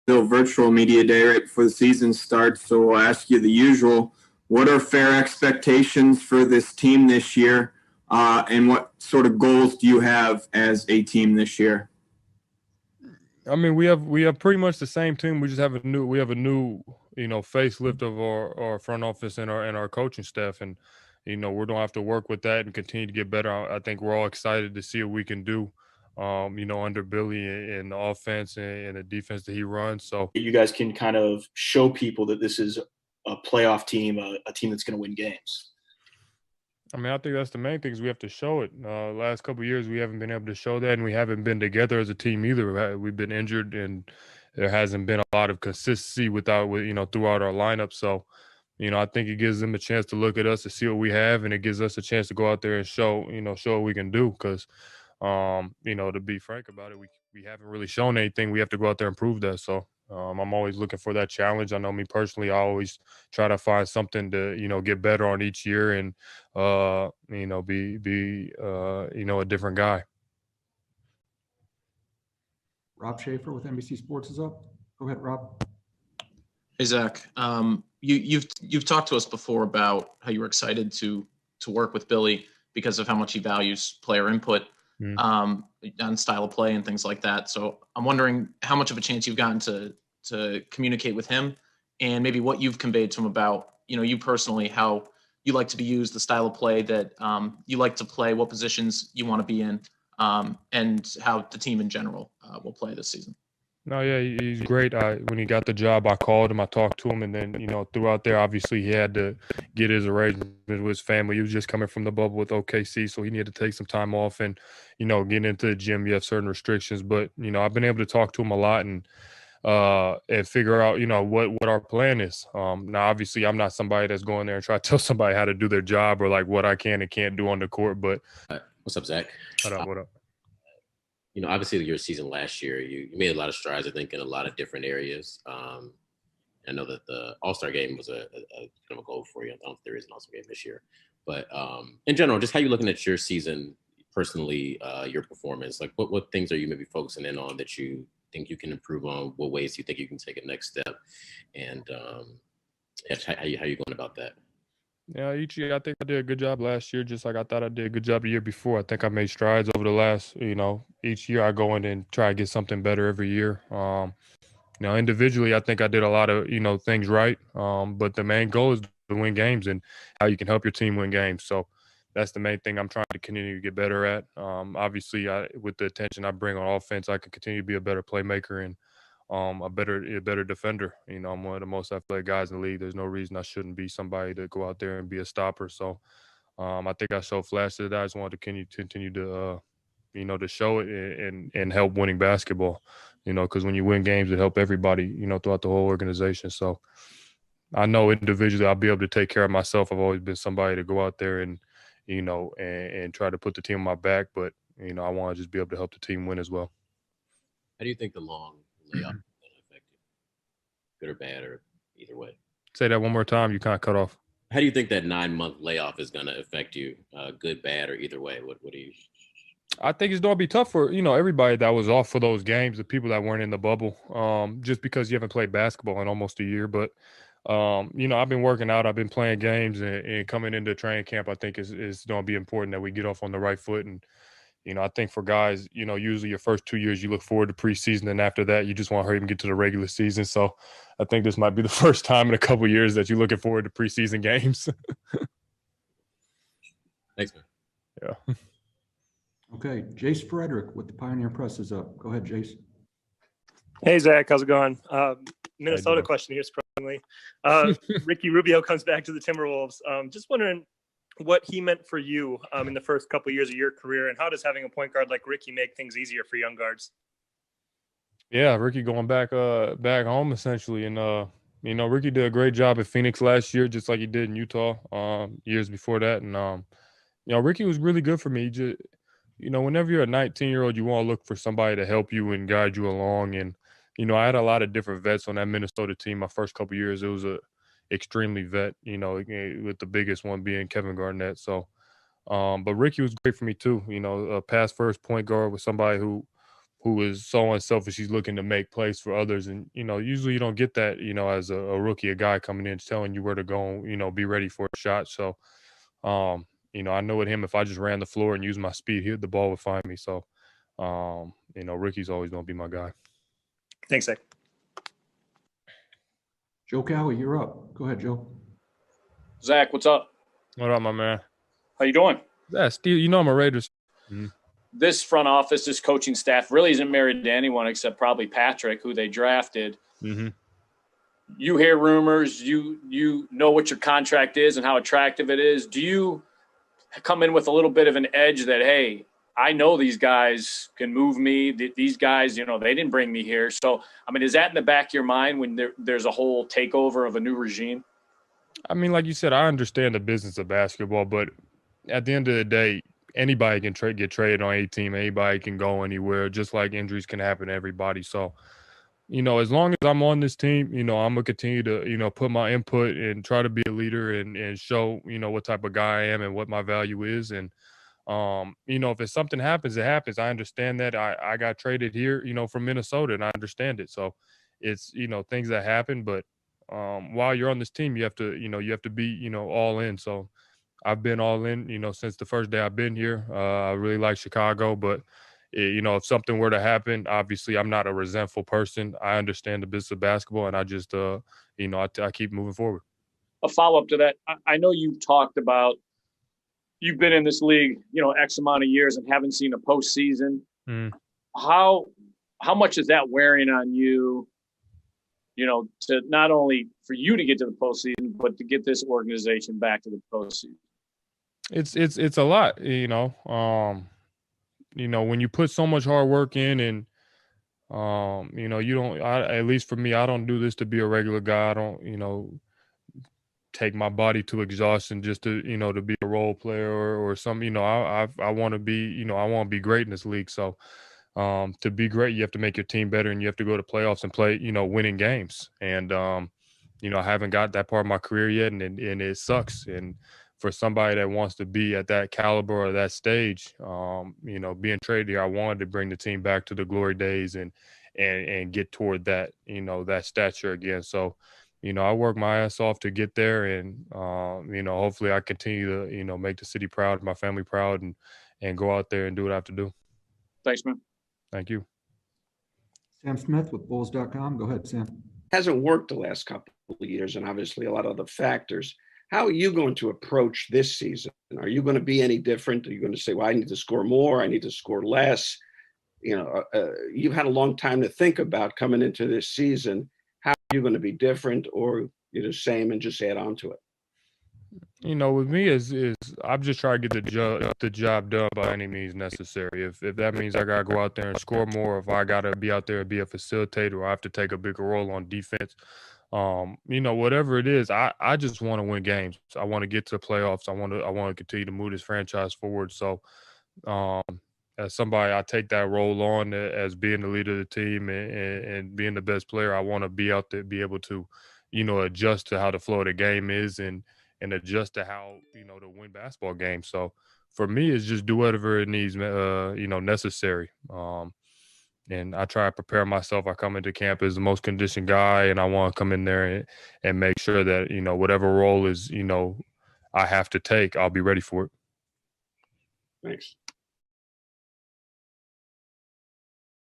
the virtual media day right before the season starts, so we'll ask you the usual. What are fair expectations for this team this year, and what sort of goals do you have as a team this year? I mean, we have pretty much the same team. We just have a new facelift of our front office and our coaching staff, and we're gonna have to work with that and continue to get better. I think we're all excited to see what we can do. Under Billy and the offense and the defense that he runs. So You guys can kind of show people that this is a playoff team, a team that's going to win games. I mean, I think that's the main thing is we have to show it. Last couple of years, we haven't been able to show that, and we haven't been together as a team either. We've been injured, and there hasn't been a lot of consistency throughout our lineup. So, I think it gives them a chance to look at us to see what we have, and it gives us a chance to go out there and show what we can do. Because, to be frank about it, we haven't really shown anything. We have to go out there and prove that. So, I'm always looking for that challenge. I know me personally, I always try to find something to get better on each year and be a different guy. Rob Schaefer with NBC Sports is up. Go ahead, Rob. Hey Zach, you've talked to us before about how you were excited to work with Billy because of how much he values player input on style of play and things like that. So I'm wondering how much of a chance you've gotten to communicate with him, and maybe what you've conveyed to him about you personally, how you like to be used, the style of play that you like to play, what positions you want to be in, and how the team in general will play this season. No, yeah, he's great. When he got the job, I called him, I talked to him, and then, throughout there, obviously he had to get his arrangement with his family. He was just coming from the bubble with OKC, so he needed to take some time off and, getting into the gym, you have certain restrictions. But, I've been able to talk to him a lot and figure out, what our plan is. Now, obviously, I'm not somebody that's going there and try to tell somebody how to do their job or like what I can and can't do on the court. But what's up, Zach? What up? Obviously your season last year, you made a lot of strides, I think, in a lot of different areas. I know that the All-Star game was a kind of a goal for you. I don't know if there is an All-Star game this year. But in general, just how you looking at your season personally, your performance? Like what things are you maybe focusing in on that you think you can improve on? What ways do you think you can take a next step? And how you going about that? Yeah, each year I think I did a good job last year, just like I thought I did a good job the year before. I think I made strides over the last, each year I go in and try to get something better every year. Individually, I think I did a lot of, things right. But the main goal is to win games and how you can help your team win games. So that's the main thing I'm trying to continue to get better at. Obviously, with the attention I bring on offense, I can continue to be a better playmaker and a better defender. I'm one of the most athletic guys in the league. There's no reason I shouldn't be somebody to go out there and be a stopper. So I think I showed flashes that I just wanted to continue to to show it and help winning basketball. Because when you win games, it helps everybody. Throughout the whole organization. So I know individually I'll be able to take care of myself. I've always been somebody to go out there and and try to put the team on my back. But I want to just be able to help the team win as well. How do you think the long layoff is going to affect you? Good or bad, or either way? Say that one more time. You kind of cut off. How do you think that 9-month layoff is going to affect you? Good, bad, or either way? What do you? I think it's going to be tough for, everybody that was off for those games, the people that weren't in the bubble, just because you haven't played basketball in almost a year. But, I've been working out. I've been playing games and coming into training camp. I think is going to be important that we get off on the right foot. And, I think for guys, usually your first 2 years, you look forward to preseason. And after that, you just want to hurry and get to the regular season. So I think this might be the first time in a couple of years that you're looking forward to preseason games. Thanks, man. Yeah. Okay, Jace Frederick with the Pioneer Press is up. Go ahead, Jace. Hey, Zach. How's it going? Minnesota question here, surprisingly. Ricky Rubio comes back to the Timberwolves. Just wondering what he meant for you in the first couple of years of your career, and how does having a point guard like Ricky make things easier for young guards? Yeah, Ricky going back home essentially, and Ricky did a great job at Phoenix last year, just like he did in Utah years before that, and Ricky was really good for me. Just whenever you're a 19-year-old, you want to look for somebody to help you and guide you along, and I had a lot of different vets on that Minnesota team. My first couple of years, it was a extremely vet, with the biggest one being Kevin Garnett. So, but Ricky was great for me too. A pass first point guard with somebody who who is so unselfish. He's looking to make plays for others. And, usually you don't get that, as a rookie, a guy coming in telling you where to go, be ready for a shot. So, I know with him, if I just ran the floor and used my speed, the ball would find me. So, Ricky's always going to be my guy. Thanks, Zach. Joe Cowie, you're up. Go ahead, Joe. Zach, what's up? What up, my man? How you doing? Yeah, Steve, I'm a Raiders. Mm-hmm. This front office, this coaching staff really isn't married to anyone except probably Patrick, who they drafted. Mm-hmm. You hear rumors. You know what your contract is and how attractive it is. Do you come in with a little bit of an edge that, hey, I know these guys can move me. These guys, they didn't bring me here. So, is that in the back of your mind when there's a whole takeover of a new regime? Like you said, I understand the business of basketball, but at the end of the day, anybody can get traded on a team. Anybody can go anywhere, just like injuries can happen to everybody. So, as long as I'm on this team, I'm going to continue to, put my input and try to be a leader and show, what type of guy I am and what my value is. And, if it's something happens, it happens. I understand that. I got traded here, from Minnesota, and I understand it. So it's, things that happen. But while you're on this team, you have to be, all in. So I've been all in, since the first day I've been here. I really like Chicago, but if something were to happen, obviously I'm not a resentful person. I understand the business of basketball, and I just, I keep moving forward. A follow-up to that, I know you talked about you've been in this league, X amount of years and haven't seen a postseason. Mm. How much is that wearing on you, to not only for you to get to the postseason, but to get this organization back to the postseason? It's a lot, when you put so much hard work in and, you don't, at least for me, I don't do this to be a regular guy. I don't, take my body to exhaustion just to, to be a role player or something. I want to be, I want to be great in this league. So, to be great, you have to make your team better, and you have to go to playoffs and play, winning games. And, I haven't got that part of my career yet, and it sucks. And for somebody that wants to be at that caliber or that stage, being traded here, I wanted to bring the team back to the glory days and get toward that, that stature again. So, I work my ass off to get there, and, hopefully I continue to, make the city proud, my family proud, and go out there and do what I have to do. Thanks, man. Thank you. Sam Smith with Bulls.com. Go ahead, Sam. Hasn't worked the last couple of years, and obviously a lot of other factors. How are you going to approach this season? Are you going to be any different? Are you going to say, well, I need to score more, I need to score less? You've had a long time to think about coming into this season. How are you going to be different, or you're the same and just add on to it? With me is I'm just trying to get the job done by any means necessary. If that means I gotta go out there and score more, if I gotta be out there and be a facilitator, or I have to take a bigger role on defense, whatever it is, I just want to win games. I want to get to the playoffs. I want to continue to move this franchise forward. So, as somebody, I take that role on as being the leader of the team and being the best player. I want to be out there, be able to, adjust to how the flow of the game is and adjust to how, to win basketball games. So for me, it's just do whatever it needs, necessary. And I try to prepare myself. I come into camp as the most conditioned guy, and I want to come in there and make sure that, whatever role is, I have to take, I'll be ready for it. Thanks.